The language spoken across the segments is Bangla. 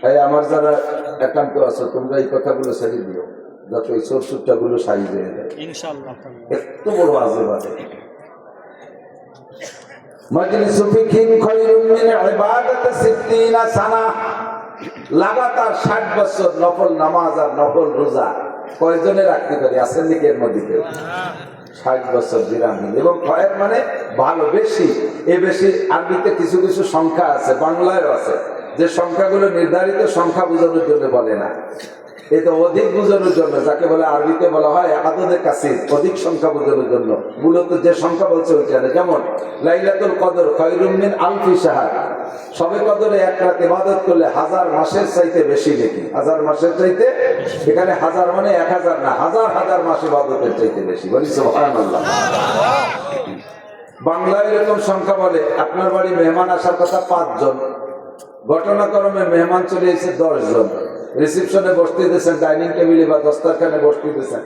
তাই আমার যারা একান্ত আছে তোমরা এই কথাগুলো ছেড়ে দিও যাতে ওই চোরসুটটা গুলো সাইজ হয়ে যায় ইনশাআল্লাহ। এত বড় আজে বাজে মাজলিসু ফিকিন খায়রুম মিন ইবাদাতি 60 সানা। লাগাতার 60 বছর নফল নামাজ আর নফল রোজা কয়জনে রাখতে পারি? আছেন নাকি এর মধ্যে কেউ? 60 বছর বিরাম। এবং খয়ের মানে ভালো, বেশি। এই বেশি আরবিতে কিছু কিছু সংখ্যা আছে, বাংলায়ও আছে, যে সংখ্যাগুলো নির্ধারিত সংখ্যা বোঝানোর জন্য বলে না, এটা অধিক বোঝানোর জন্য, যাকে বলে আরবিতে বলা হয় আদদে কাসির, অধিক সংখ্যা বোঝানোর জন্য মূলত যে সংখ্যা বলছে ওইখানে। যেমন লাইলাতুল কদর খায়রুম মিন আলফি শাহর, শবে কদরে এক রাত ইবাদত করলে 1000 মাসের চাইতে বেশি নাকি? 1000 মাসের চাইতে, এখানে 1000 মানে 1000 না, হাজার হাজার মাস ইবাদতের চাইতে বেশি। বলি সুবহানাল্লাহ। বাংলায় এরকম সংখ্যা বলে। আপনার বাড়ি মেহমান আসার কথা 5 জন, ঘটনাক্রমে মেহমান চলে এসেছে 10 জন, রিসেপশনে বসতে দিয়েছেন, ডাইনিং টেবিলে বা দস্তারখানে বসতে দিয়েছেন,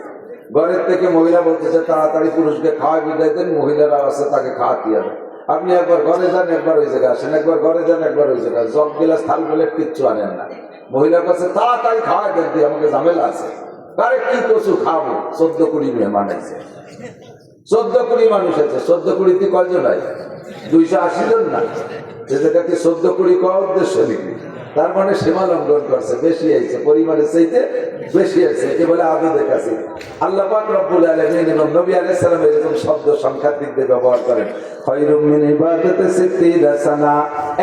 ঘরের থেকে মহিলা বলতেছে তাড়াতাড়ি পুরুষকে খাওয়া বিদায় দেন, মহিলারা আছে তাকে খাওয়াতে হবে। আপনি একবার ঘরে যান, একবার ওই জায়গায় আসেন, একবার ঘরে যান, একবার ওই জায়গায়, জগ গিলাস থাল প্লেট কিচ্ছু আনেন না। মহিলার কাছে তাড়াতাড়ি খাওয়া দেন, দিয়ে আমাকে ঝামেলা আছে। আরে কি কচু খাবো? 14-20 মেহমান আছে, 14-20 মানুষ আছে। 14-20 কয়জন হয়? 280 জন না? যে জায়গাকে 14-20 কওয়া উদ্দেশ্য নাকি? তার মানে সীমা লঙ্ঘন করছে, বেশি আইছে, পরিমাণের চাইতে বেশি আছে। এ বলে আদদের কাছে আল্লাহ পাক রব্বুল আলামিন এবং নবী আলাইহিস সালাম এরকম শব্দ সংখ্যার দিক দিয়ে ব্যবহার করেন। খায়রুম মিন ইবাদাতি 60 সানা।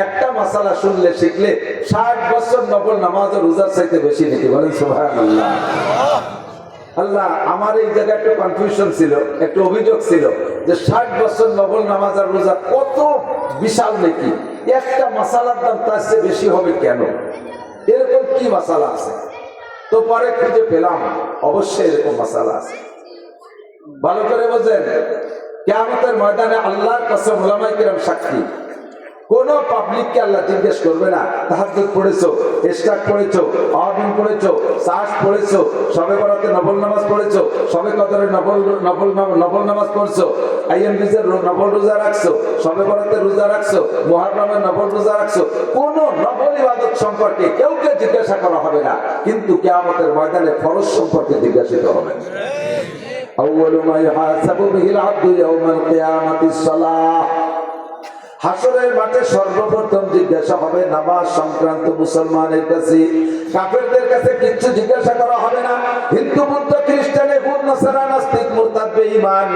একটা মাসালা শুনলে শিখলে 60 বছর নফল নামাজ আর রোজার চাইতে বেশি নাকি? বলেন সুবহানাল্লাহ। আল্লাহ, আমার এই জায়গায় একটু কনফিউশন ছিল, একটু অভিযোগ ছিল যে 60 বছর নফল নামাজ আর রোজা কত বিশাল নাকি? একটা মাসালার দাম তার চেয়ে বেশি হবে কেন? এরকম কি মাসালা আছে? তো পরে খুঁজে পেলাম অবশ্যই এরকম মাসালা আছে। ভালো করে বোঝেন, কিয়ামতের ময়দানে আল্লাহর কসম, উলামায়ে কিরাম সাক্ষী, কোন পাবলিককে আল্লাহ জিজ্ঞেস করবে না তাহাজ্জুদ পড়েছো, ইশরাক পড়েছো, আওয়াবিন পড়েছো, সাহস পড়েছো, শবে বরাতে নফল নামাজ পড়েছো, শবে কদরে নফল নামাজ পড়ছো, আইয়াম বিজের নফল রোজা রাখছো, শবে বরাতে রোজা রাখছো, মুহররমের নফল রোজা রাখছো। কোন নফল ইবাদত সম্পর্কে কেউকে জিজ্ঞাসা করা হবে না, কিন্তু কিয়ামতের ময়দানে ফরজ সম্পর্কে জিজ্ঞাসিত হবে। আউয়ালু মা ইউহাসাবু বিহিল আবদু ইয়াউমাল কিয়ামাতিস সালাহ। হাসরের মাঠে সর্বপ্রথম জিজ্ঞাসা হবে নামাজ সংক্রান্ত মুসলমানের কাছে। কাফেরদের কাছে কিচ্ছু জিজ্ঞাসা করা হবে না। হিন্দু, বৌদ্ধ, খ্রিস্টান, ইহুদ, নাসারা, নাস্তিক, মুরতাদ, বেঈমান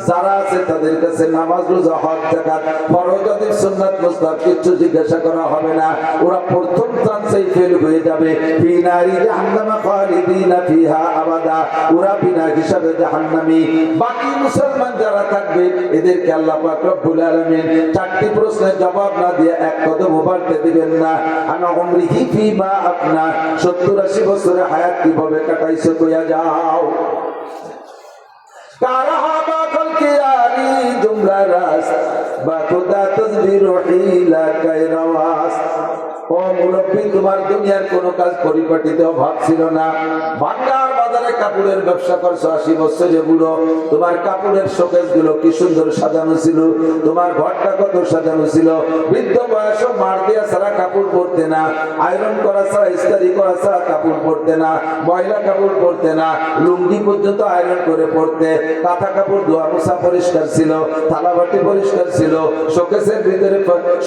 যারা আছে তাদের কাছে নামাজ, রোজা, হজ, যাকাত, ফরজ, ওয়াজিব, সুন্নাত, মুস্তাহাব কিচ্ছু জিজ্ঞাসা করা হবে না। ওরা প্রথম চান্সেই ফেল হয়ে যাবে। ফি নারি জাহান্নামা খালিদিনা ফিহা আবাদা। ওরা বিনা হিসাবে জাহান্নামী। বাকি মুসলমান যারা থাকবে এদেরকে আল্লাহ পাক রব্বুল আলামিন 4টি প্রশ্নের জবাব না দিয়ে এক কদম বাড়তে দিবেন না। আনা উমরিহি ফিমা আপনা, 70-80 বছরের হায়াত কিভাবে কাটাইছো কইয়া যাও। কারাহাবা কলকে আরি জুমলা রাস বা খুদা তসবির হিলা কায়রাওয়াস। ও মুরব্বী, তোমার দুনিয়ার কোনো কাজ পরিপাটিতে অভাব ছিল না। ভান্ডার বাজারে কাপড়ের ব্যবসা করছো 80 বছরে বুড়ো, তোমার কাপড়ের শোকেস গুলো কি সুন্দর সাজানো ছিল, তোমার ঘরটা কত সাজানো ছিল। বৃদ্ধ বয়স মার দিয়া ছাড়া কাপড় পরতে না, আয়রন করা ছাড়া, ইস্ত্রি করা ছাড়া কাপড় পরতে না, ময়লা কাপড় পরতে না, লুঙ্গি পর্যন্ত আয়রন করে পরতে। কাঁথা কাপড় ধোয়া মোছা পরিষ্কার ছিল, থালাবাটি পরিষ্কার ছিল, শোকেসের ভিতরে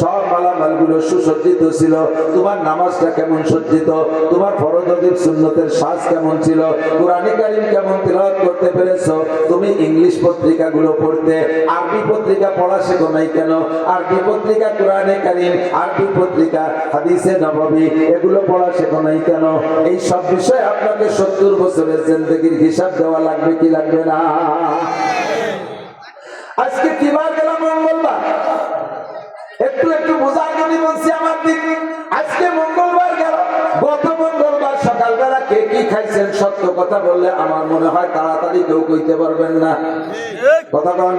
সব মালামাল গুলো সুসজ্জিত ছিল। তোমার নামাজটা কেমন সজ্জিত, তোমার ফরজ ওয়াজিব সুন্নতের সাজ কেমন ছিল, কোরআনে কারীম কেমন তিলাওয়াত করতে পেরেছো। তুমি ইংলিশ পত্রিকাগুলো পড়তে, আরবি পত্রিকা পড়া শেখো নাই কেন? আরবি পত্রিকা, কোরআনে কারীম, আরবি পত্রিকা, হাদিসে নববী এগুলো পড়া শেখো নাই কেন? এই সব বিষয়ে আপনাকে 70 বছরের জিন্দেগির হিসাব দেওয়া লাগবে কি লাগবে না? আজকে কি বার গেলাম? মঙ্গলবার। একটু একটু বোঝার জন্য বলছি আমার দিক। আজকে মঙ্গলবার গেল, গত মঙ্গলবার সকালবেলা কে কি খাইছেন সত্য কথা বললে আমার মনে হয় তাড়াতাড়ি কেউ কইতে পারবেন না। কথা কন,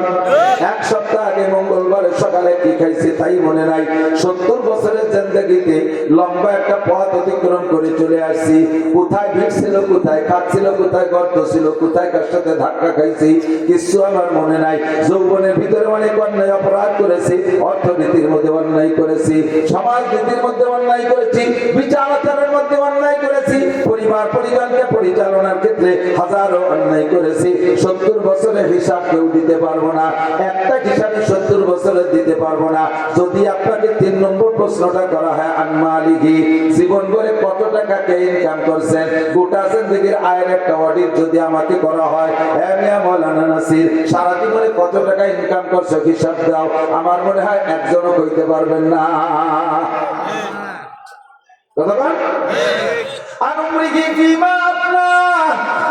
এক সপ্তাহ আগে মঙ্গলবার সকালে কি খাইছে তাই মনে নাই। 70 বছরের জিন্দেগিতে লম্বা একটা পথ অতিক্রম করে চলে আসছি। কোথায় ভিড় ছিল, কোথায় খাচ্ছিল, কোথায় গর্ত ছিল, কোথায় কার সাথে ধাক্কা খাইছি কিছু আমার মনে নাই। যৌবনের ভিতরে অনেক অন্যায় অপরাধ করেছি, অর্থনীতির মধ্যে অন্যায় করেছি, সমাজনীতির মধ্যে অন্যায় করেছি, বিচার আচারের মধ্যে অন্যায় করেছি, পরিবার পরিজনকে পরিচালনার ক্ষেত্রে হাজারো অন্যায় করেছি। 70 বছরের হিসাব কেউ দিতে পারবো না, একটা হিসাবে 70 বছরের দিতে পারবো না। যদি আপনাকে 3 নম্বর প্রশ্নটা করা হয় আনমালিহি, জীবন ভরে কত টাকা কে ইনকাম করছেন, গোটা জিন্দেগির আয়ের একটা অডিট যদি আমাকে করা হয়, মিয়া মাওলানা নাসির সারা জীবনে কত টাকা ইনকাম করছো হিসাব দাও, আমার মনে হয় একজনও কইতে পারবেন না। কতক্ষণ আনুমরিকি ফিমা আপনা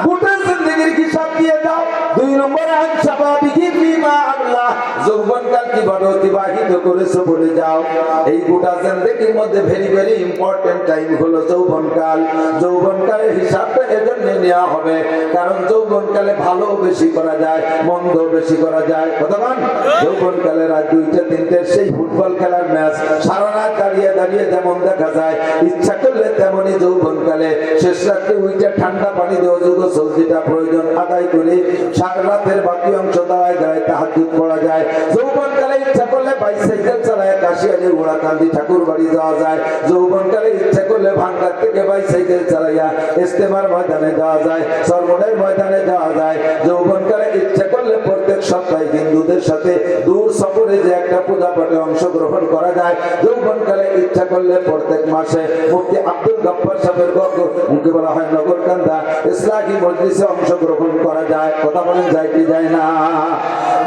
গোটা জিন্দেগির হিসাব দিয়ে দাও। 2 নম্বর আনসাবাবিহি ফিমা আল্লাহ, যৌবনকাল কিভাবে অতিবাহিত করেছো বলে যাও। এই গোটা জিন্দেগির মধ্যে ভেরি ভেরি ইম্পর্টেন্ট টাইম হলো যৌবনকাল। যৌবনকালের হিসাবটা এজন্য নেওয়া হবে কারণ যৌবনকালে ভালো বেশি করা যায়, মন্দ বেশি করা যায়। কতক্ষণ যৌবনকালে রাত 2টা 3টে সেই ফুটবল খেলার ম্যাচ সারা রাত দাঁড়িয়ে দাঁড়িয়ে যেমন দেখা যায়, ইচ্ছা করলে তেমনি যৌবনকালে শেষ রাত্রে উইটা ঠান্ডা পানি দিয়ে অজু গোসল যেটা প্রয়োজন আদায় করে সারা রাতের বাকি অংশ দাঁড়ায় দাঁড়ায় তাহাজ্জুদ পড়া যায়। যৌবনকালে ইচ্ছা করলে বাইসাইকেল চালায় কাশিয়ানি ওড়াকান্দি ঠাকুর বাড়ি যাওয়া যায়। যৌবনকালে ইচ্ছা করলে ভাঙ্গার থেকে বাইসাইকেল চালাইয়া ইস্তেমার ময়দানে যাওয়া যায়, সরমনের ময়দানে যাওয়া যায়। যৌবনকালে ইচ্ছা করলে প্রত্যেক সপ্তাহে হিন্দুদের সাথে দূর সফরে যে একটা পূজা পাঠে অংশগ্রহণ করা যায়। যৌবনকালে ইচ্ছা করলে প্রত্যেক মাসে মুফতি আব্দুল গফফার সাহেবের মুখে বলা হয় নগরকান্দা ইসলামী মজলিসে অংশগ্রহণ করা যায়। কথা বলেন যায় কি যায় না?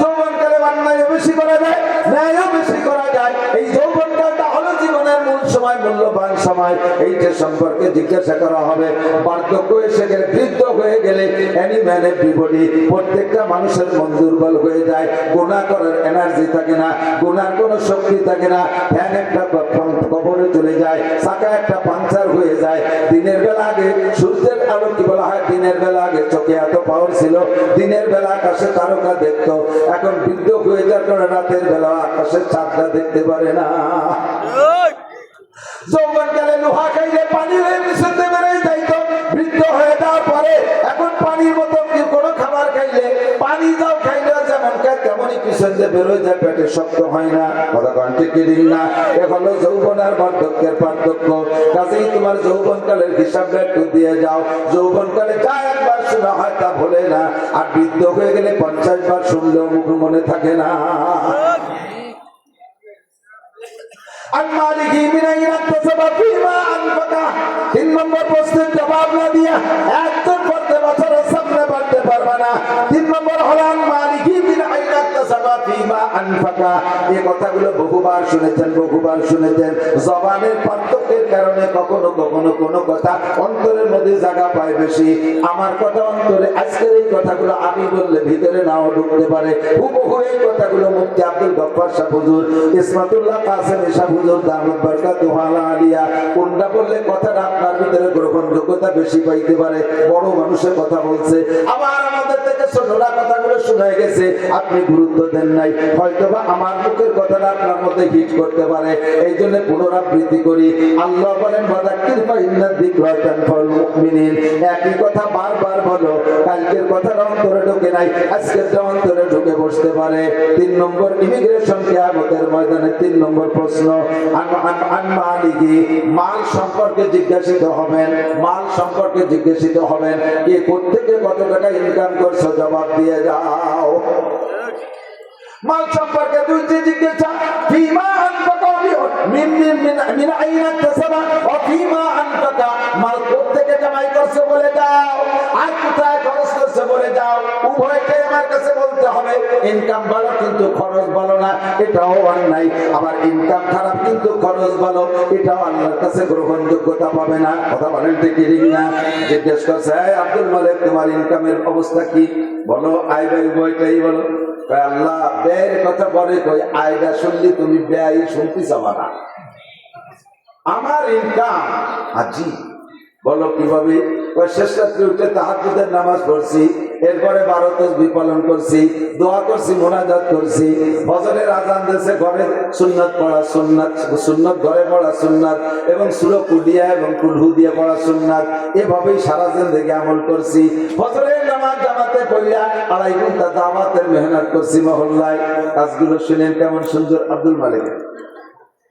যৌবনকালে অন্যায় বেশি করা যায়, ন্যায়ও বেশি করা যায়। এই যৌবনকালটা হলো জীবনের মূল সময়, মূল্যবান সময়। এইটা সম্পর্কে জিজ্ঞাসা করা হবে। বার্ধক্য এসে গেলে, বৃদ্ধ হয়ে গেলে এনি ম্যান এভরিবডি, প্রত্যেকটা মানুষের মন দুর্বল হয়ে যায়, গুনাহ করার এনার্জি থাকে না, গুনার কোনো শক্তি থাকে না। ফ্যান একটা কবরে চলে যায়, চাকা একটা পাংচার হয়ে যায়। দিনের বেলা আগে সূর্যের আলো কি বলা হয়, দিনের বেলা আগে চোখে এত পাওয়ার ছিল, দিনের বেলা আকাশে তারকা দেখতো। এখন বৃদ্ধ হয়ে যাওয়ার কারণে রাতের বেলা আকাশের চাঁদটা দেখতে পারে না। যৌবনকালে লোহা খাইলে পানি হয়ে মিশতে বেরোয় যাইতো, বৃদ্ধ হয়ে যাওয়ার পরে এখন পানির মতো কোনো খাবার খাইলে পানি যাও খাইলেও যেমন খায় তেমনই পিছনে বেরোয় যায়, পেটে শক্ত হয় না। কথা কণ্ঠে কি দিন না? এ হলো যৌবন আর বার্ধক্যের পার্থক্য। কাজেই তোমার যৌবনকালের হিসাবটা একটু দিয়ে যাও। যৌবনকালে যা একবার শোনা হয় তা ভোলে না, আর বৃদ্ধ হয়ে গেলে 50 বার শুনলেও মুখ মনে থাকে না। আনমালিহি মিন আইনা ইকতাসাবা ফীমা আনফাকা, 3 নম্বর প্রশ্নের জবাব না দিয়া একজন পড়তে বছরের সামনে বাড়তে পারবে না। 3 নম্বর হলো আনমালিহি মিন আইনা ইকতাসাবা ফীমা আনফাকা। এই কথাগুলো বহুবার শুনেছেন, বহুবার শুনেছেন। জবানের পার্থক্যের কারণে কখনো কখনো কোনো কথা অন্তরের মধ্যে জায়গা পায় বেশি। আমার কথা অন্তরে, আজকের এই কথাগুলো আমি বললে ভিতরে নাও ঢুকতে পারে। হুবহু এই কথাগুলো মুফতি আব্দুল গফফার সাহেব হুজুর, ইসমাতুল্লাহ কাসেম সাহেব হুজুর দামাত বরকাতুহু আলিয়া, কোনটা বললে কথাটা আপনার ভিতরে গ্রহণযোগ্যতা বেশি পাইতে পারে। বড় মানুষের কথা বলছে, আবার আমাদের থেকে ছোটরা কথাগুলো শুনে গেছে, আপনি গুরুত্ব দেন নাই। হয়তোবা আমার মুখের কথাটা আপনার মধ্যে হিট করতে পারে, এই জন্য পুনরাবৃত্তি করি। আল্লাহ বলেন ফাযাক্কির ফাইন্না যিকরা তানফাউল মুমিনিন। একই কথা বারবার বলো, কালকের কথাটা অন্তরে ঢোকে নাই, আজকের অন্তরে ঢুকে বসতে পারে। 3 নম্বর ইমিগ্রেশন কিয়ামতের ময়দানে 3 নম্বর প্রশ্ন, আনমালিহি, মাল সম্পর্কে জিজ্ঞাসিত হবেন। মাল সম্পর্কে জিজ্ঞাসিত হবেন, কে কোত্থেকে কত টাকা ইনকাম করছো, জবাব দিয়ে যাও। মাল সম্পর্কে 2টি জিজ্ঞাসা, ফীমা আনফাকা মিন আইনা ইকতাসাবা ওয়া ফীমা আনফাকা, মাল কোত্থেকে কামাই করছো বলে দাও, আর কোথায় খরচ করছো বলে দাও। উভয়টাই আমার কাছে বলতে হবে। ইনকাম ভালো কিন্তু খরচ ভালো না, এটাও অন্যায়। আবার ইনকাম খারাপ কিন্তু খরচ ভালো, এটাও আল্লাহর কাছে গ্রহণযোগ্যতা পাবে না। কথা বলেন ঠিক না? জিজ্ঞেস করছে, আব্দুল মালিক তোমার ইনকামের অবস্থা কি, বলো। আয় ব্যয় উভয়টাই বলো। আল্লাহ ব্যয়ের কথা বলে কই, আয়টা শুনলি তুমি ব্যয় শুনতে চাবা না। আমার ইনকাম আজি বলো কিভাবে? শেষ রাত্রে উঠে তাহাজ্জুদের নামাজ পড়ছি, এরপরে 12 তাসবিহ পালন করছি, দোয়া করছি, মুনাজাত করছি, ফজরের আজান দিয়েছে, ঘরে সুন্নাত পড়া সুন্নাত, সুন্নাত ঘরে পড়া সুন্নাত, এবং সূরা কুলিয়া এবং কুলহু দিয়ে পড়া সুন্নাত। এভাবেই সারা জিন্দেগি আমল করছি। ফজরের নামাজ জামাতে পড়িয়া 2.5 ঘন্টা দাওয়াতের মেহনত করছি মহল্লায়। কাজগুলো শুনেন কেমন সুন্দর আব্দুল মালিক।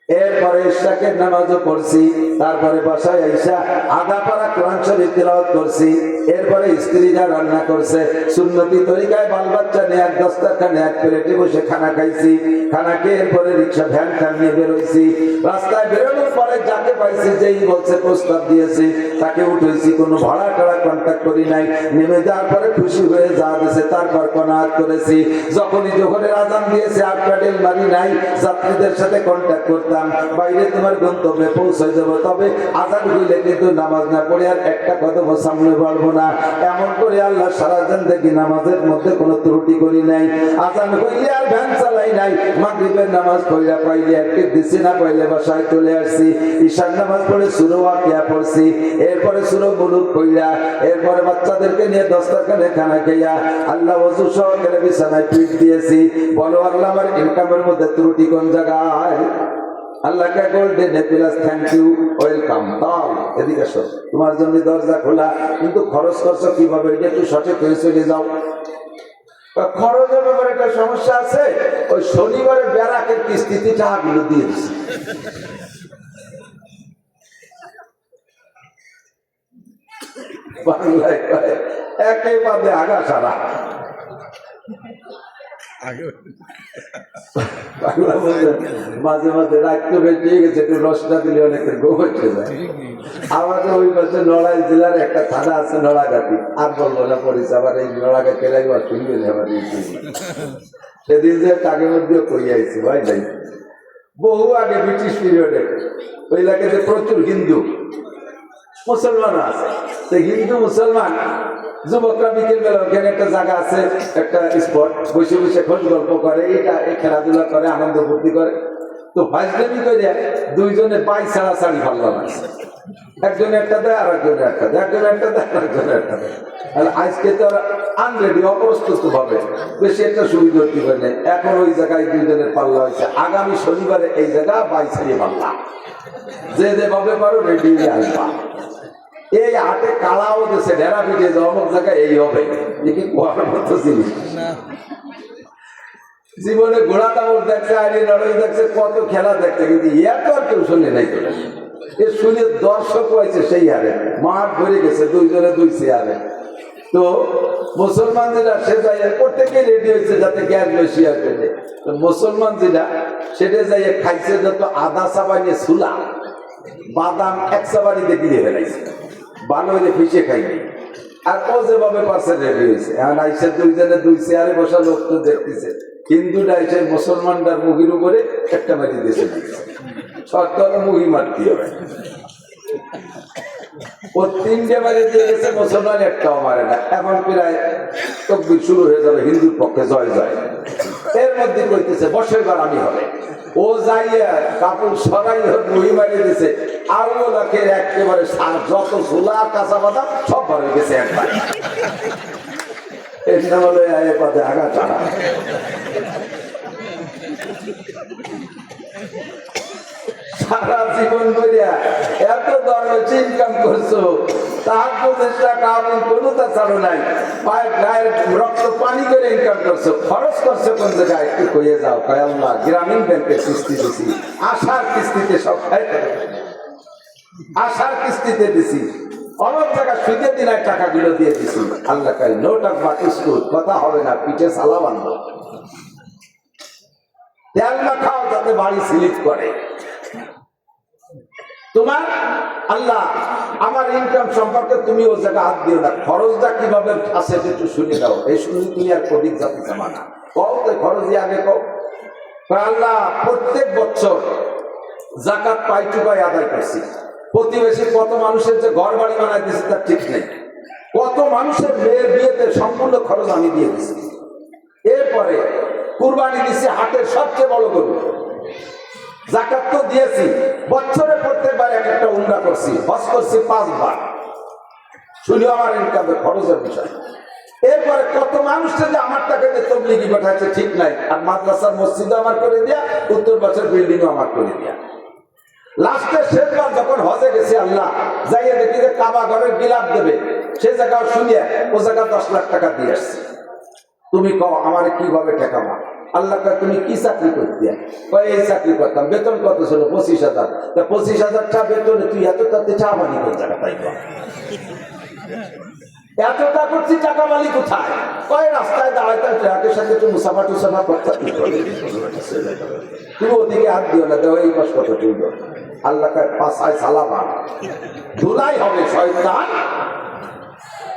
এরপরে ইশরাকের নামাজও পড়ছি, তারপরে বাসায় আইসা আধা পারা কোরআন শরীফ তিলাওয়াত করছি। এরপরে স্ত্রীরা রান্না করছে সুন্নতি তরিকায়, বাল বাচ্চা নিয়ে এক দস্তরখানে এক প্লেটে বসে খানা খাইছি। খানা খেয়ে এরপরে রিক্সা ভ্যান খান নিয়ে বেরোইছি। রাস্তায় বেরোনোর পরে যাকে পাইছি, যেই বলছে প্রস্তাব দিয়েছে তাকে উঠেছি, কোনো ভাড়া টাড়া কন্ট্যাক্ট করি নাই। নেমে যাওয়ার পরে খুশি হয়ে যা দিয়েছে তারপর কনাআত করেছি। যখনই জোহরের আজান দিয়েছে আর প্যাডেল মারি নাই, যাত্রীদের সাথে কন্ট্যাক্ট করতাম, বাইরে তোমার গন্তব্যে পৌঁছে যাব, তবে আজান হইলে কিন্তু নামাজ না পড়ে আর একটা কদম সামনে বাড়বো না। এমন করে আল্লাহ সারা জিন্দেগি নামাজের মধ্যে কোনো ত্রুটি করি নাই। আজান হইলে আর ভ্যান চালাই নাই। মাগরিবের নামাজ পড়িয়া পাইলে একটি দিছি, না পাইলে বাসায় চলে আসছি। ঈশার নামাজ পড়ে সূরা ওয়াকিয়া পড়ছি, এরপরে সূরা মুলুক পড়িয়া, এরপরে বাচ্চাদেরকে নিয়ে দস্তরখানে খানা খাইয়া আল্লাহ ওযু সহকারে বিছানায় পিঠ দিয়েছি। বলো আল্লাহ আমার ইনকামের মধ্যে ত্রুটি কোন জায়গায়? আল্লাহকে golden plus thank you, welcome. তাও এদিকে আসো, তোমার জন্য দরজা খোলা, কিন্তু খরচ করছো কিভাবে এটা একটু সঠিক হয়ে চলে যাও। খরচের ব্যাপারে একটা সমস্যা আছে। ওই শনিবারের ব্যারাকের কিস্তিতে টাকাগুলো দিয়ে দিচ্ছে। বাংলায় একেবারে আগা সারা মাঝে মাঝে রাখতে বেঁচে গেছে, একটু রসটা দিলে অনেকের গো হচ্ছে যায়। আমাদের ওই পাশে নড়াইল জেলার একটা থানা আছে নড়াগাতি, আর বলবো না পরিচয়, আবার এই নড়াগাতি একবার শুনবে না। আবার সেদিন যে কাগের মধ্যেও কই আইছি ভাই নাই, বহু আগে ব্রিটিশ পিরিয়ডে ওই এলাকাতে প্রচুর হিন্দু মুসলমান আছে। তো হিন্দু মুসলমান যুবকরা বিকেল বেলা ওখানে একটা জায়গা আছে, একটা স্পট, বসে বসে খোঁজ গল্প করে, এটা খেলাধুলা করে, আনন্দ ফুর্তি করে। তো ফাইজলামি করে দুইজনে পাই ছাড়াছাড়ি ভালো আছে, একজনে একটা দেয় আর একজনে একটা দেয়, একজনে একটা দেয় আর একজনে একটা দেয়। আর আজকে তো আনরেডি, অপ্রস্তুত ভাবে বেশি একটা সুবিধা হতে পারে। এখন ওই জায়গায় দুইজনের পাল্লা হয়েছে, আগামী শনিবারে এই জায়গা 22 পাল্লা, যে যেভাবে পারো রেডি হয়ে আসবা। এই হাতে কালাও দেশে ঢেরা পিঠে অমুক জায়গায় এই হবে, দেখি কোয়ার মতো জিনিস। জীবনে ঘোড়া দামর দেখছে, আইনি লড়াই দেখছে, কত খেলা দেখছে, কিন্তু এত আর কেউ শুনে নাই। তো এ শুনে দর্শক হয়েছে সেই হারে, মাঠ ভরে গেছে দুইজনে দুই চেয়ারে। তো মুসলমান যেটা সে যাইয়া প্রত্যেকে রেডি হয়েছে যাতে গ্যাস বেশি আসবে। তো মুসলমান যেটা সেটা যাইয়া খাইছে যত আদা চাবাইয়ে সুলা বাদাম এক চাবানিতে গিয়ে ফেলাইছে, ভালো হইলে ফিসে খাইনি। আর ও যেভাবে পারছে রেডি হয়েছে। এখন আইসে দুইজনে দুই চেয়ারে বসা লোক তো দেখতেছে, হিন্দুটা এসে মুসলমানটার মুখির উপরে একটা মাটি দেশে দিচ্ছে, সরকার মুহি মারতে হবে। ও 3টে বাড়ি দিয়ে গেছে, মুসলমান একটাও মারে না। এখন প্রায় তকবির শুরু হয়ে যাবে, হিন্দুর পক্ষে জয় জয়। এর মধ্যে কইতেছে বসে বার আমি হবে। ও যাইয়া কাপড় সরাই মুহি মারিয়ে দিছে, আর ও লাখে একেবারে যত ছোলা কাঁচা বাদাম সব বার হয়ে গেছে একবার। এটা বলে পথে আগা চাড়া। সারা জীবন করিয়া এত দরজ ইনকাম করছো, তার প্রচেষ্টা কারণ কোনো তা ছাড়ো নাই, গায়ের রক্ত পানি করে ইনকাম করছো, খরচ করছো কোন জায়গায় একটু কইয়ে যাও। কয় আল্লাহ গ্রামীণ ব্যাংকের কিস্তি দিছি, আশার কিস্তিতে সব আশার কিস্তিতে দিছি, অনেক জায়গায় সুদে দিনের টাকাগুলো দিয়ে দিছি। আল্লাহ কয় নো টাক বাট স্কুল, কথা হবে না, পিঠে সালা বান্ধব, তেল মাখাও যাতে বাড়ি স্লিপ করে। তোমার আল্লাহ আমার ইনকাম সম্পর্কে তুমি ও জায়গা হাত দিও না, খরচটা কিভাবে আছে একটু শুনে দাও। এই শুনে তুমি আর কোটিক জাতি জমা না কও, তো খরচই আগে কও। আল্লাহ প্রত্যেক বছর জাকাত পাই টু পাই আদায় করছি, প্রতিবেশী কত মানুষের যে ঘর বাড়ি বানাই দিয়েছে তার ঠিক নেই, কত মানুষের মেয়ের বিয়েতে সম্পূর্ণ খরচ আমি দিয়ে দিচ্ছি। এরপরে কুরবানি দিচ্ছি, হাটের সবচেয়ে বড় গরু, জাকাত তো দিয়েছি, বছরে প্রত্যেকবার এক একটা উমরা করছি, হজ করছি 5 বার, শুধু আমার ইনকামের খরচের বিষয়। এরপরে কত মানুষটা যে আমার টাকা দিয়ে তবলিগি পাঠাচ্ছে ঠিক নাই, আর মাদ্রাসার মসজিদও আমার করে দিয়া, উত্তর পাশের বিল্ডিংও আমার করে দিয়া। লাস্টে শেষবার যখন হজে গেছি আল্লাহ যাইয়ে দেখি যে কাবা ঘরের গিলাপ দেবে, সে জায়গাও শুনিয়ে ও জায়গা 10 লাখ টাকা দিয়ে আসছে। তুমি কও আমার কিভাবে ঠেকাবা? আল্লাহ কয় তুমি কি চাকরি করতে? কয় এই চাকরি করতাম। বেতন কত ছিল? 25,000। তা 25,000 টাকা বেতনে তুই এত তাতে চা বানি কোন জায়গা? তাই কয় এতটা করছি, টাকা মালি কোথায়? কয় রাস্তায় দাঁড়াইতে ট্রাকের সাথে একটু মুসাফা টুসাফা করতাম। তুমি ওদিকে হাত দিও না, দেওয়া এই পাশ কত চলব। আল্লাহ কয় পাশায় সালামা ধুলাই হবে শয়তান।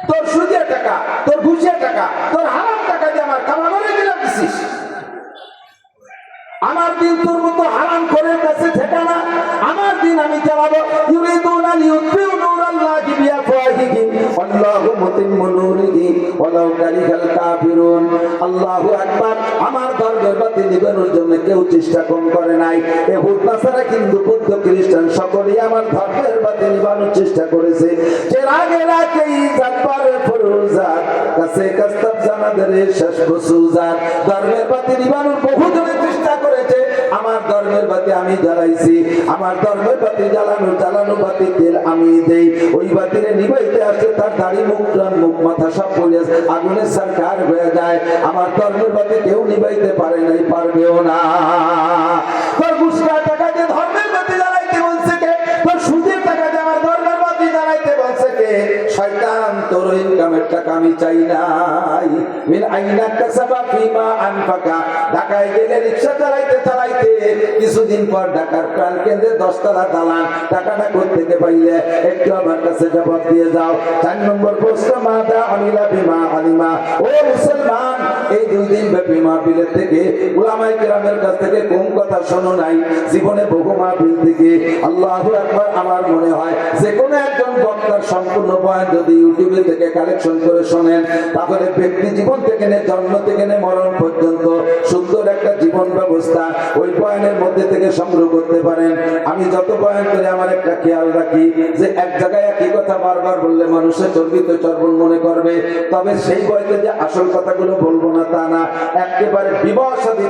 তোর সুদের টাকা, তোর ঘুষের টাকা, তোর হারাম টাকা দিয়ে আমার কামা করে দিলাম দিছিস। আমার দিন তোর মতো হারাম করে কাছে ঠিকানা। আমার দিন আমি চালাবো। ইউরিদুনা লিইউতফিউ নূরাল্লাহি বিআফওয়াহিহিম ওয়াল্লাহু মুতিম্মু নূরিহি ওয়ালাউ কারিহাল কাফিরুন। আল্লাহু আকবার। আমার ধর্মের বাতি নিবানোর জন্য কেউ চেষ্টা কম করে নাই। ইহুদ নাসারা হিন্দু বৌদ্ধ খ্রিস্টান সকলেই আমার ধর্মের বাতি নিবানোর চেষ্টা করেছে। যে রাগে রাগে জাতপারে ফরুজাত কাছে কাস্তাব জানাদের শেষ বসুজাত। ধর্মের বাতি নিবানোর বহু জনে চেষ্টা করেছে। আমার ধর্মের বাতি আমি জ্বালাইছি। আমার ধর্মের বাতি জ্বালানো বাতি তেল আমি দেই। ওই বাতিরে নিবাইতে আসছে তার দাড়ি মুখ মাথা সব পড়ে আগুনের সরকার হয়ে যায়। আমার ধর্মের বাতি কেউ নিবাইতে পারে নাই, পারবেও না। তোর ঘুষটা টাকা দিয়ে ধর্মের বাতি জ্বালাইতে বলছে কে? তোর সুদের টাকা দিয়ে আমার ধর্মের বাতি জ্বালাইতে বলছে কে? শয়তান, তোর ইনকামের টাকা আমি চাই নাই। মিন আইনা কাসাবা ফিমা আনফাকা। ঢাকায় গেলে রিকশা চালাইতে চালাইতে কিছুদিন পর ঢাকার প্রাণ কেন্দ্রে 10 তলা দালান। টাকাটা কোত্থেকে পাইলে একটু আমার কাছে জবাব দিয়ে যাও। 4 নম্বর প্রশ্ন, মাদা আমিলা বিমা আলিমা। ও মুসলমান, এই 2 দিন ব্যাপী মাহফিলের থেকে উলামায়ে কেরামের কাছ থেকে কোন কথা শোনো নাই? জীবনে বহু মাহফিল থেকে। আল্লাহু আকবার। আমার মনে হয় যে কোনো একজন বক্তার সম্পূর্ণ বয়ান যদি ইউটিউবে থেকে কালেকশন করে শোনেন, তাহলে ব্যক্তি জীবন থেকে নিয়ে জন্ম থেকে নিয়ে মরণ পর্যন্ত সুন্দর একটা জীবন ব্যবস্থা ওই বয়ানের মধ্যে থেকে সংগ্রহ করতে পারেন। আমি যত বয়ান করি আমার একটা খেয়াল রাখি যে এক জায়গায় একই কথা বারবার বললে মানুষের চর্বিত চর্বণ মনে করবে। তবে সেই বইতে যে আসল কথাগুলো বলবো না তা না। একেবারে বিবাহ শাদী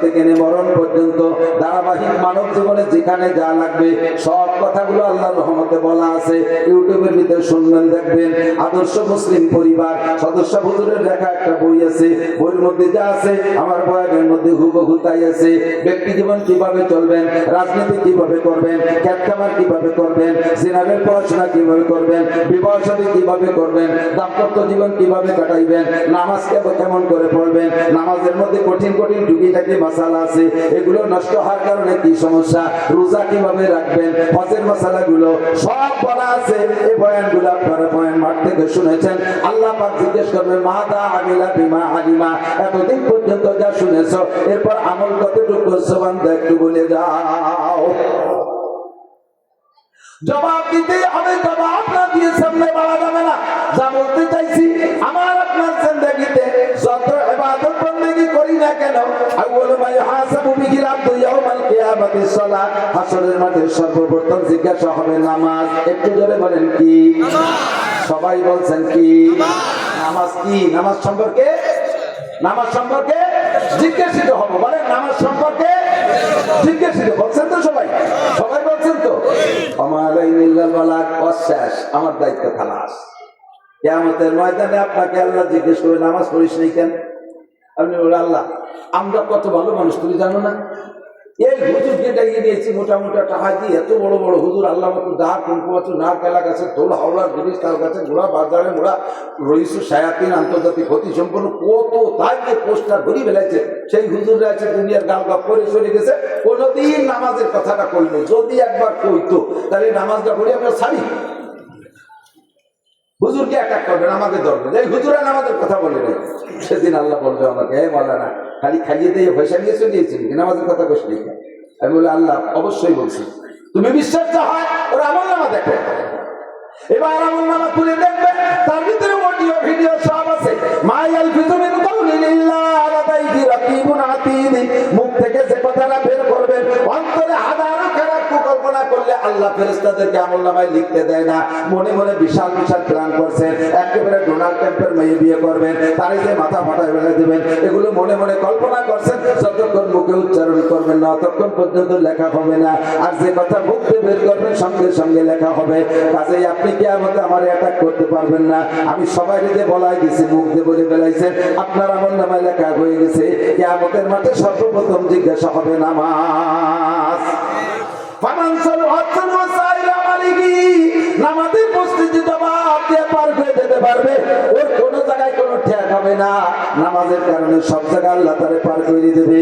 থেকে নিয়ে মরণ পর্যন্ত ধারাবাহিক মানব জীবনে যেখানে যা লাগবে সব কথাগুলো আল্লাহর রহমতে বলা আছে। ইউটিউবের ভিতরে শুনবেন, দেখবেন। আদর্শ মুসলিম পরিবার সদস্য হুজুরের লেখা একটা বই আছে। বইয়ের মধ্যে যা আছে আমার বয়ানের মধ্যে হুবহু তাই আছে। ব্যক্তি জীবন কিভাবে চলবেন, রাজনীতি কিভাবে করবেন, খেত খামার কিভাবে করবেন, সিনারের পড়াশোনা কিভাবে করবেন, বিবাহ শাদী কিভাবে করবেন, দাম্পত্য জীবন কিভাবে কাটাইবেন, নামাজ কেমন করে পড়বেন, নামাজের মধ্যে কঠিন কঠিন টুকিটাকি মাসালা আছে, এগুলো নষ্ট হওয়ার কারণে কি সমস্যা, রোজা কিভাবে রাখবেন, হজের মাসালাগুলো সব বলা আছে। এই বয়ানগুলো আপনারা বয়ান মাঠ থেকে শুনেছেন। আল্লাহ পাক জিজ্ঞেস করবেন, মাদা আমিলা বিমা আলিমা। এতদিন পর্যন্ত যা শুনেছো এরপর আমল কতটুকু করছো বান্দা একটু বলে যাও। জবাব দিতে হবে। জবাব না দিয়ে সামনে বাড়া যাবে না। যা বলতে চাইছি, আমার আপনার জিন্দেগিতে যত ইবাদত বন্দেগী করি না কেন, আউয়ালু মা ইউহাসাবু বিহিল আবদু ইয়াউমাল কিয়ামাতিস সালাত। হাসরের মাঠে সর্বপ্রথম জিজ্ঞাসা হবে নামাজ। একটু জোরে বলেন কি? সবাই বলছেন কি? নামাজ কি? নামাজ সম্পর্কে জিজ্ঞাসিত হবো। বলেন নামাজ সম্পর্কে জিজ্ঞাসিত। বলছেন তো সবাই? সবাই বলছেন তো? আমার দায়িত্ব খালাস। কিয়ামতের ময়দানে আপনাকে আল্লাহ জিজ্ঞেস করে নামাজ পড়িস নাই কেন? আপনি বলে, আল্লাহ আমরা কত ভালো মানুষ তুমি জানো না? এই হুজুরকে ডাকিয়ে নিয়েছি মোটা মোটা টাকা দিয়ে, এত বড় বড় হুজুর, আল্লাহ মতো দা কুমকুমাচু না কেলা গাছে তোল হাওড়ার জিনিস তার কাছে ঘোড়া বাজারে মোড়া রইসু সায়াতিন আন্তর্জাতিক ক্ষতি সম্পন্ন কত তাই যে পোস্টার ঘুরি বেলাইছে। সেই হুজুররা আছে দুনিয়ার গাল গাপ করে চলে গেছে, কোনোদিন নামাজের কথাটা কইল। যদি একবার কইতো তাহলে নামাজটা পড়ি আমরা ছাড়ি। হুজুরকে অ্যাটাক করবেন, আমাকে ধরবেন, এই হুজুরা নামাজের কথা বলে নেই। সেদিন আল্লাহ বলবে আমাকে, হে মাওলানা খালি খাইয়ে দিয়ে পয়সা নিয়ে চলে গিয়েছিল নামাজের কথা কইস নেই। আমি বলি, আল্লাহ অবশ্যই বলছি। তুমি বিশ্বাস না হয় ওর আমল নামা দেখো। এবার আমল নামা খুলে দেখবে, তার ভিতরে অডিও ভিডিও সব আছে। মায়াল ফিতুমিন কাউলিল্লাহ লাদাইহি রাকিবুন আতীদ। মুখ থেকে যে কথাটা বের করবেন অন্তরে হাজারো খারাপ কল্পনা করলে বলে আল্লাহ ফেরেশতাদেরকে আমলনামায় লিখতে দেয় না। মনে মনে বিশাল বিশাল প্ল্যান করছেন, একেবারে ডোনাল্ড ট্রাম্পের মেয়ে বিয়ে করবেন, তারে যে মাথা ফাটায় ফেলে দেবেন, এগুলো মনে মনে কল্পনা করছেন। যতক্ষণ মুখে উচ্চারণ করবেন না ততক্ষণ পর্যন্ত লেখা হবে না, আর যে কথা মুখ দিয়ে বের করবেন সঙ্গে সঙ্গে লেখা হবে। কাজেই আপনি কিয়ামতে আমার অ্যাটাক করতে পারবেন না। আমি সবাই যে বলাই দিছি, মুখ দিয়ে বলে বেলাইছেন, আপনার আমলনামায় লেখা হয়ে গেছে। কিয়ামতের মাঠে সর্বপ্রথম জিজ্ঞাসা হবে নামাজ। নামাজের প্রস্তুতি জবাব দিয়ে পার করে যেতে পারবে, ওর কোনো জায়গায় কোনো ঠেক হবে না। নামাজের কারণে সব জায়গায় আল্লাহ তারে পার করে দেবে।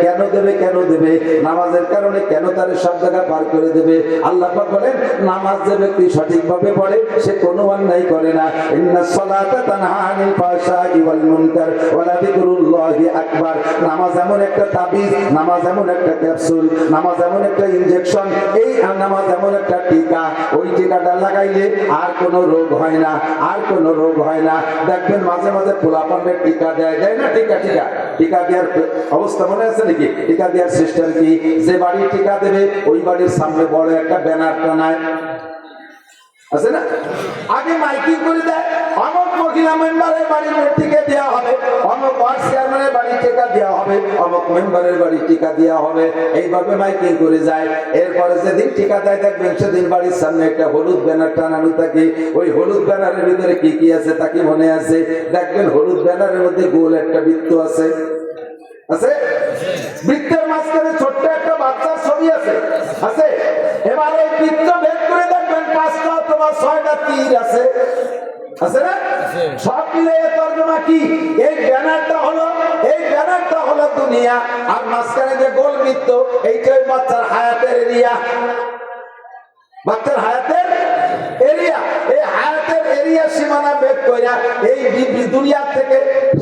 কেন দেবে? কেন দেবে? নামাজের কারণে কেন তারে সব জায়গায় পার করে দেবে? আল্লাহ পাক বলেন, নামাজ যে ব্যক্তি সঠিকভাবে পড়ে সে কোনো অন্যায় করে না। ইন্নাস সালাতা তানহা আনিল ফাহশাই ওয়াল মুনকার ওয়া লাযিকরুল্লাহি আকবার। নামাজ এমন একটা তাবিজ, নামাজ এমন একটা ক্যাপসুল, নামাজ এমন একটা ইনজেকশন, এই নামাজ এমন একটা টিকা, ওই টিকাটা লাগাইলে আর কোনো রোগ হয় না, আর কোনো রোগ হয় না। দেখবেন মাঝে মাঝে পোলাপানের টিকা দেয়, দেয় না? টিকা টিকা টিকা দেওয়ার অবস্থা মনে আছে নাকি? টিকা দেওয়ার সিস্টেম কি? যে বাড়ি টিকা দেবে ওই বাড়ির সামনে বড় একটা ব্যানার টানায়, আছে না? আগে মাইকিং করে দেয়, অমুক মহিলা মেম্বারের বাড়ির টিকা দেওয়া হবে, অমুক ওয়ার্ড চেয়ারম্যানের বাড়ি টিকা দেওয়া হবে, অমুক মেম্বারের বাড়ি টিকা দেওয়া হবে, এইভাবে মাইকিং করে যায়। এরপরে যেদিন টিকা দেয় দেখবেন সেদিন বাড়ির সামনে একটা হলুদ ব্যানার টানানো থাকে। ওই হলুদ ব্যানারের ভিতরে কি কি আছে তা কি মনে আছে? দেখবেন হলুদ ব্যানারের মধ্যে গোল একটা বৃত্ত আছে, আছে? বৃত্তের মাঝখানে ছোট্ট একটা বাচ্চার ছবি আছে, আছে? এবার ওই বৃত্ত ভেদ করে দেখবেন 5টা অথবা 6টা তীর আছে, আছে না? সব মিলে তর্জমা কি? এই ব্যানারটা হলো দুনিয়া, আর মাঝখানে যে গোল বৃত্ত এইটাই বাচ্চার হায়াতের এরিয়া, বাচ্চার হায়াতের এরিয়া। এই হায়াতের এরিয়া সীমানা ভেদ কইরা এই দুনিয়া থেকে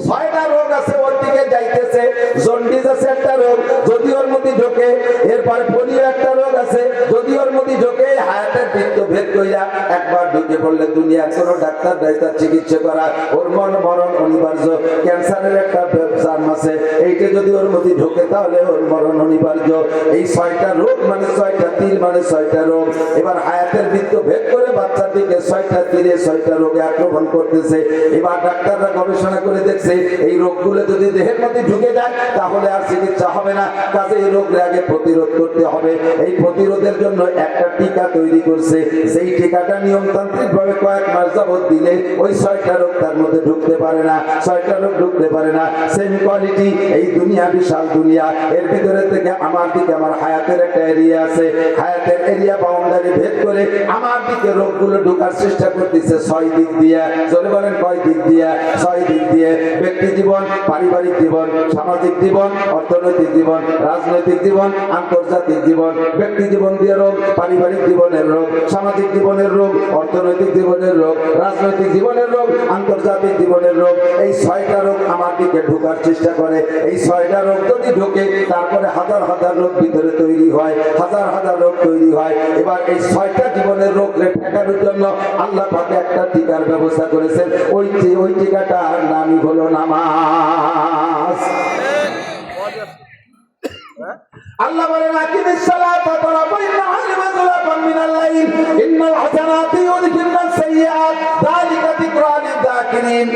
6টা রোগ আছে ওর দিকে যাইতেছে। জন্ডিস আছে একটা রোগ, যদি ওর মধ্যে ঢোকে, এরপর পোলিও একটা রোগ আছে, যদি ওর মধ্যে ঢোকে, হায়াতের বৃত্ত ভেদ কইরা একবার ঢুকে পড়লে দুনিয়ার কোনো ডাক্তার তার চিকিৎসা করা, ওর মরণ অনিবার্য। ক্যান্সারের একটা জার্ম আছে, এইটা যদি ওর মধ্যে ঢোকে তাহলে ওর মরণ অনিবার্য। এই 6টা রোগ মানে 6টা তীর মানে 6টা রোগ। এবার হায়াতের বৃত্ত ভেদ করে বাচ্চার দিকে 6টা তীরে 6টা রোগে আক্রমণ করতেছে। এবার ডাক্তাররা গবেষণা করে দেখছে এই রোগগুলো যদি দেহের মধ্যে ঢুকে যায় তাহলে আর চিকিৎসা হবে না, কাজে এই রোগের আগে প্রতিরোধ করতে হবে। এই প্রতিরোধের জন্য একটা টিকা তৈরি করছে, সেই টিকাটা নিয়মতান্ত্রিক ভাবে কয়েক মাস যাবত দিলে ওই 6টা রোগ তার মধ্যে ঢুকতে পারে না, 6টা রোগ ঢুকতে পারে না। সেম কোয়ালিটি এই দুনিয়া, বিশাল দুনিয়া, এর ভিতরে থেকে আমার দিকে আমার হায়াতের একটা এরিয়া আছে, হায়াতের এরিয়া বাউন্ডারি ভেদ করে আমার দিকে রোগগুলো ঢোকার চেষ্টা করতেছে 6 দিক দিয়ে। চলে বলেন কয় দিক দিয়ে? 6 দিক দিয়ে। ব্যক্তি জীবন, পারিবারিক জীবন, সামাজিক জীবন, অর্থনৈতিক জীবন, রাজনৈতিক জীবন, আন্তর্জাতিক জীবন। ব্যক্তি জীবন দিয়ে রোগ, পারিবারিক জীবনের রোগ, সামাজিক জীবনের রোগ, অর্থনৈতিক জীবনের রোগ, রাজনৈতিক জীবনের রোগ, আন্তর্জাতিক জীবনের রোগ। এই 6টা রোগ আমার দিকে ঢোকার চেষ্টা করে। এই 6টা রোগ যদি ঢোকে তারপরে হাজার হাজার রোগ ভিতরে তৈরি হয়, হাজার হাজার রোগ তৈরি হয়। এবার এই 6টা জীবনের রোগ ঠেকানোর জন্য আল্লাহ পাক একটা টিকার ব্যবস্থা করেছেন। ওই টিকাটার নামই হলো নামাজ। আল্লাহ বলেন, আকিমিস সালাতা তারাফাইন নাহারি ওয়া যুলাফান মিনাল লাইল ইন্নাল হাসানাতি ইউযহিবনাস সাইয়্যাত যালিকা যিকরা লিয-যাকিরিন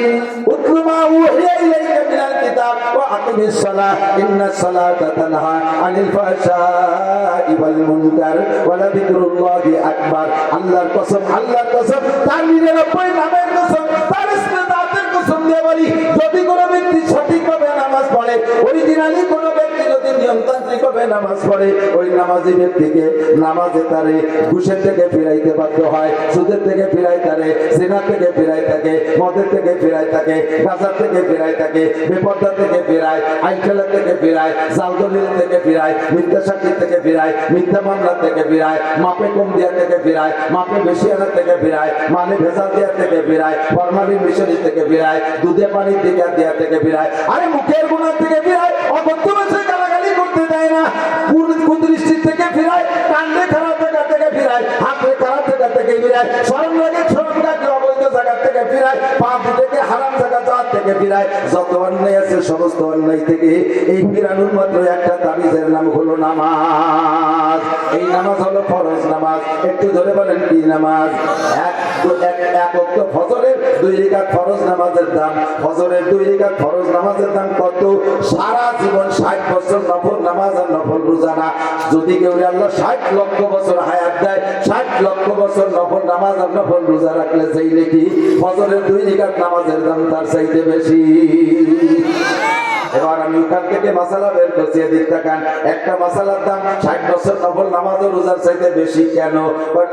উতলু মা উহিয়া ইলাইকা মিনাল কিতাব ওয়া আকিমিস সালাহ ইন্নাস সালাতা তানহা আনিল ফাহশাই ওয়াল মুনকার ওয়া লাযিকরুল্লাহি আকবার। আল্লাহর কসম, আল্লাহর কসম, তার নিরানব্বই নামের কসম, তার ইসমে জাতের কসম দিয়ে বলি, যদি কোনো ব্যক্তি সঠিকভাবে নামাজ পড়ে, অরিজিনালি কোনো ব্যক্তি যদি নিয়মতান্ত্রিক ভাবে নামাজ পড়ে, ওই নামাজি ব্যক্তিকে নামাজে তারে ঘুষের থেকে ফিরাইতে বাধ্য হয়, সুদের থেকে ফিরাই তারে, জিনা থেকে ফিরাই থাকে, মদের থেকে ফিরাই থাকে, গাঁজার থেকে ফিরাই থাকে, বেপরদা থেকে ফিরায়, আইন খেলা থেকে ফিরায়, জাল দলিল থেকে ফিরায়, মিথ্যা সাক্ষী থেকে ফিরায়, মিথ্যা মামলা থেকে ফিরায়, মাপে কম দেওয়া থেকে ফিরায়, মাপে বেশি আনা থেকে ফিরায়, মানে ভেজাল দেওয়া থেকে ফিরায়, ফরমালিন মিশরি থেকে ফিরায়, দুধে পানি দেওয়া থেকে ফিরায়, আরে মুখের গুণা থেকে ফিরায়, অবদ্ধ ভাষায় গালাগালি করতে দেয় না, কুদৃষ্টি থেকে ফিরায়, কান্দে খারাপ জায়গা থেকে ফিরায়, হাতে খারাপ জায়গা থেকে ফিরায়, শরম লাগে শরম লাগে অবৈধ জায়গা থেকে ফিরায়, পা থেকে হারাম জায়গা যাওয়ার থেকে দিকে ফিরায়। যত অন্যায় আছে সমস্ত অন্যায় থেকে এই ফিরানোর মাত্র একটা তাবিজের নাম হলো নামাজ। এই নামাজ হলো ফরজ নামাজ। একটু ধরে বলেন কি নামাজ? এক ওয়াক্ত ফজরের 2 রাকাত ফরজ নামাজের দাম, ফজরের 2 রাকাত ফরজ নামাজের দাম কত? সারা জীবন 60 বছর নফল নামাজ আর নফল রোজা না। যদি কেউ আল্লাহ 60 লক্ষ বছর হায়াত দেয়, 60 লক্ষ বছর নফল নামাজ আর নফল রোজা রাখলে সেই নাকি ফজরের 2 রাকাত নামাজের দাম তার চাইতে বেশি। এবার আমি ওখান থেকে মাসালা বের করছি, এদিক তাকান। একটা মাসালার দাম 60 বছর নফল নামাজ ও রোজার চাইতে বেশি কেন?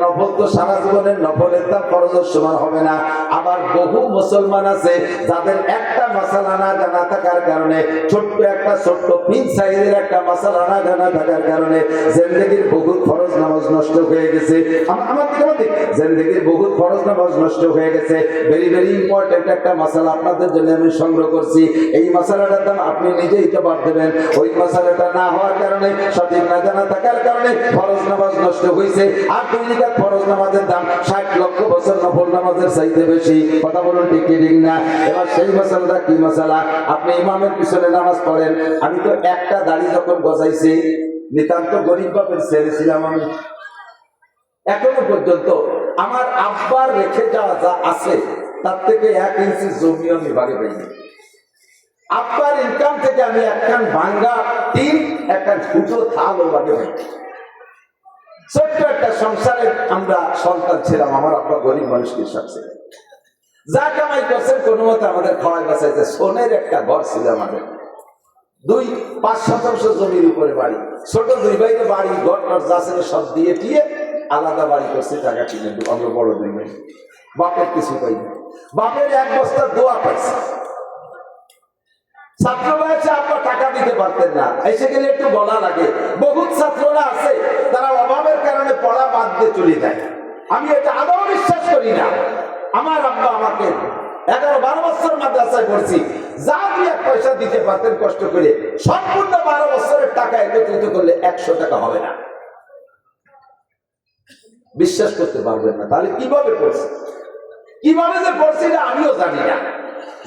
নফল তো সারা জীবনের নফলের দাম ফরজের সমান হবে না। আবার বহু মুসলমান আছে যাদের একটা মাসালা না জানা থাকার কারণে, ছোট্ট পিন সাইজের একটা মাসালা না জানা থাকার কারণে জিন্দেগির বহুত ফরজ নামাজ নষ্ট হয়ে গেছে। আমার দিকে জিন্দেগির বহুত ফরজ নামাজ নষ্ট হয়ে গেছে। ভেরি ভেরি ইম্পর্টেন্ট একটা মাসালা আপনাদের জন্য আমি সংগ্রহ করছি। এই মাসালাটার দাম আপনি নিজেই জবাব দেবেন। ওই মাসালাটা না হওয়ার কারণে, সঠিক না জানা থাকার কারণে ফরজ নামাজ নষ্ট হয়েছে। আর 2 রাকাত ফরজ নামাজের দাম 60 লক্ষ বছর নফল নামাজের চাইতে বেশি। কথা বলুন ঠিক কি ঠিক না? এবার সেই মাসালাটা কি মাসালা? আপনি ইমামের পিছনে নামাজ পড়েন। আমি তো একটা দাড়ি যখন গজাইছি, নিতান্ত গরিব বাপের ছেলে ছিলাম আমি। এখনো পর্যন্ত আমার আব্বার রেখে যাওয়া যা আছে তার থেকে 1 ইঞ্চি জমি আমি ভাগে পাইনি। আব্বার ইনকাম থেকে আমি একখান ভাঙ্গা টিন, একখান ফুটো থালও ভাগে পাইনি। ছোট্ট একটা সংসারে আমরা সন্তান ছিলাম। আমার আব্বা গরিব মানুষ, কৃষক ছিলেন। যা কামাই করছেন কোনো মতে আমাদের খাওয়াই বাঁচাইতে। সোনের একটা ঘর ছিল আমাদের, 2-5 শতাংশ জমির উপরে বাড়ি। ছোট 2 ভাইয়ের বাড়ি, ঘর যা ছিল সব দিয়ে টিয়ে আলাদা বাড়ি করছে, টাকা কিনে। আমরা বড় 2 ভাই, বাপের কিছু পাইনি। বাপের 1 বস্তা দোয়া পাইছে। ছাত্র বয়সে আপনার টাকা দিতে পারতেন না, এসে গেলে একটু বলা লাগে। বহুত ছাত্ররা আছে তারা অভাবের কারণে পড়া বাদ দিয়ে চলে যায়। আমি এটা আদৌ বিশ্বাস করি না। আমার আব্বা আমাকে 11-12 বছর মাদ্রাসায় পড়ছি, যা 2-1 পয়সা দিতে পারতেন কষ্ট করে, সম্পূর্ণ 12 বছরের টাকা একত্রিত করলে 100 টাকা হবে না। বিশ্বাস করতে পারবেন না। তাহলে কিভাবে পড়ছি, কিভাবে যে পড়ছি না আমিও জানি না।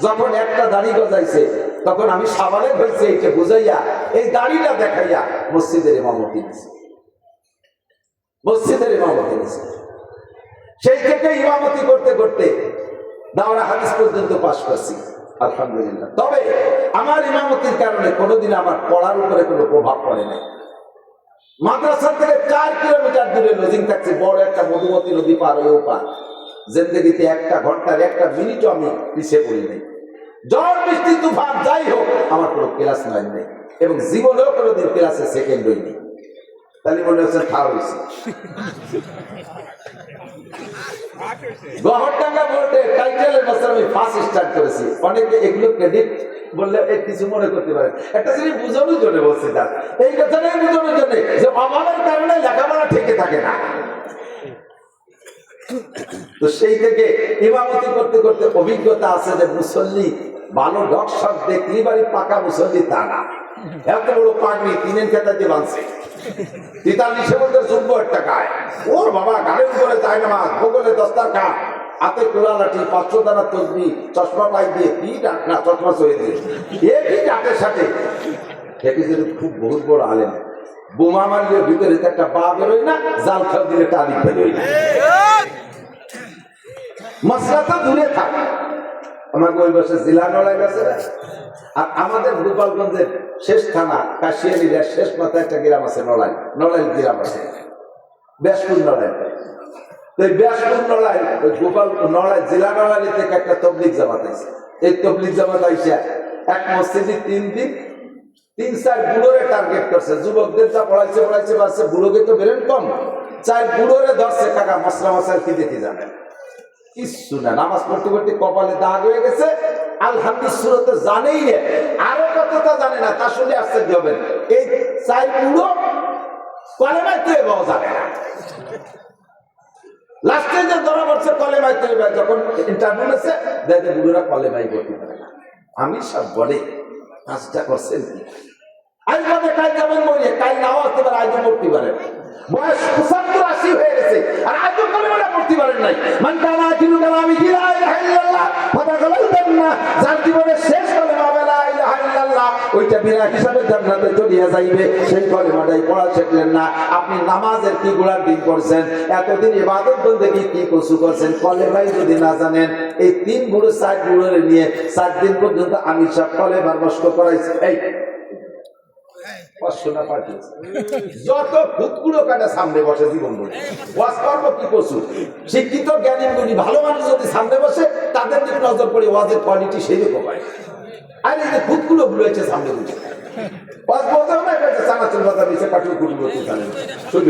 যখন একটা দাড়ি গজাইছে তখন আমি সাবালে হয়েছে, এইটা বুঝাইয়া এই দাড়িটা দেখাইয়া মসজিদের ইমামতি দিয়েছে। মসজিদের ইমামতি দিয়েছে। সেই থেকে ইমামতি করতে করতে দাওরা হাদিস পর্যন্ত পাশ করছি, আলহামদুলিল্লাহ। তবে আমার ইমামতির কারণে কোনোদিন আমার পড়ার উপরে কোনো প্রভাব পড়ে নাই। মাদ্রাসা থেকে 4 কিলোমিটার দূরে লজিং থাকছে, বড় একটা মধুমতি নদী পার হয়েও পার। জিন্দেগিতে 1 ঘন্টার 1 মিনিটও আমি পিছিয়ে পড়ি নাই। ঝড় বৃষ্টি তুফান যাই হোক আমার কোনো ক্লাস নাই নেই, এবং জীবনেও কোনোদিন ক্লাসে সেকেন্ড হইনি। তাহলে মনে হচ্ছে ঠাড় হয়েছে। গহরডাঙ্গা বোর্ডে টাইটেলের বছর আমি ফার্স্ট স্টার্ট করেছি। অনেকে এগুলো ক্রেডিট বললে কিছু মনে করতে পারে। একটা জিনিস বুঝানোর জন্য বলছি, তার এই কথাটাই বুঝানোর জন্য যে অভাবের কারণে লেখাপড়া ঠেকে থাকে না। তো সেই থেকে ইমামতি করতে করতে অভিজ্ঞতা আছে যে মুসল্লি ভালো ডকশপ দেখলি বাড়ি পাকা মুসল্লি তা না। এত বড় পাগড়ি 3 খেতা দিয়ে বাঁধছে, 43 বছর যুব্য একটা গায়ে। ওর বাবা গাড়ির উপরে যায় নামাজ, বগলে দস্তারখান, হাতে কোলা লাঠি, 500 দানা তসবি, চশমা পাই দিয়ে কি ডাক না, চশমা চড়ে দিয়ে একই ডাকের সাথে খুব বহুত বড় আলেম। বোমা মারলে ভিতরে একটা পা বেরোয় না, জাল খাল দিলে টালি বেরোয় না। মশলাটা দূরে থাক। আমার ওই বছর জেলা নড়াই গেছে। আর আমাদের গোপালগঞ্জের শেষ থানা কাশিয়ালির শেষ মাথায় একটা গ্রাম আছে, নড়াই। নড়াই গ্রাম আছে, ব্যাসপুর নড়াই। তো এই ব্যাসপুর নড়াই, ওই গোপাল নড়াই জেলা নড়াই থেকে একটা তবলিগ জামাত আছে। এই তবলিগ জামাত আইসা এক মসজিদে 3 দিন 3-4 বুড়োরে টার্গেট করছে। যুবকদের যা পড়াইছে পারছে, বুড়োকে তো বেরেন কম, 4 বুড়োরে ধরছে। টাকা মশলা মশাই কি দেখে যাবেন কিছু না। নামাজ পড়তে পড়তে কপালে দাগ হয়ে গেছে, আলহামদুলিল্লাহ জানেই না, আরো কতটা জানে না। তা শুনে আশ্চর্য হবেন, এই 4 বুড়ো কলেমায় তো এবার জানে না। লাস্টে যে ধরা পড়ছে কলেমায় তো এবার, যখন ইন্টারভিউ নিয়েছে দেখে বুড়োরা কলেমাই করতে পারে না। আমি সব বলে কাজটা করছেন কি, আজ বাদে কাল যেমন মরিয়ে কাল নাও আসতে পারে, আজও পড়তে পারেন। বয়স 75-80 হয়ে গেছে আর আজও কলেমাটা পড়তে পারেন নাই। মান কানা আখিরু কালামিহি লা ইলাহা ইল্লাল্লাহ ফাদাখালাল জান্নাহ। যার জীবনের দুইটা বিনা হিসাবে জান্নাতে চলিয়া যাইবে সেই কলেমাটাই পড়া শিখলেন না আপনি নামাজের কি গুড়ার দিন করছেন এতদিন ইবাদত বন্দেগী কি কসু করছেন কলেমাই যদি না জানেন এই 3 গুরু 4 গুরুর নিয়ে 4 দিন পর্যন্ত আমি সব কলেমার মস্ক করাইছি এই যত ভূতগুলো কাটা সামনে বসে জীবন বলে ওয়াজ কর্ম কি কসু শিক্ষিত জ্ঞানী গুণী ভালো মানুষ যদি সামনে বসে তাদের দিকে নজর পড়ে ওয়াজের কোয়ালিটি সেই রকম হয় আর এই যে ভূতগুলো বুঝেছে সামনে বুঝে ওয়াজ বলতেও না চানাচুর বাজার নিচে কাটুর গুলি করতে জানেন শুধু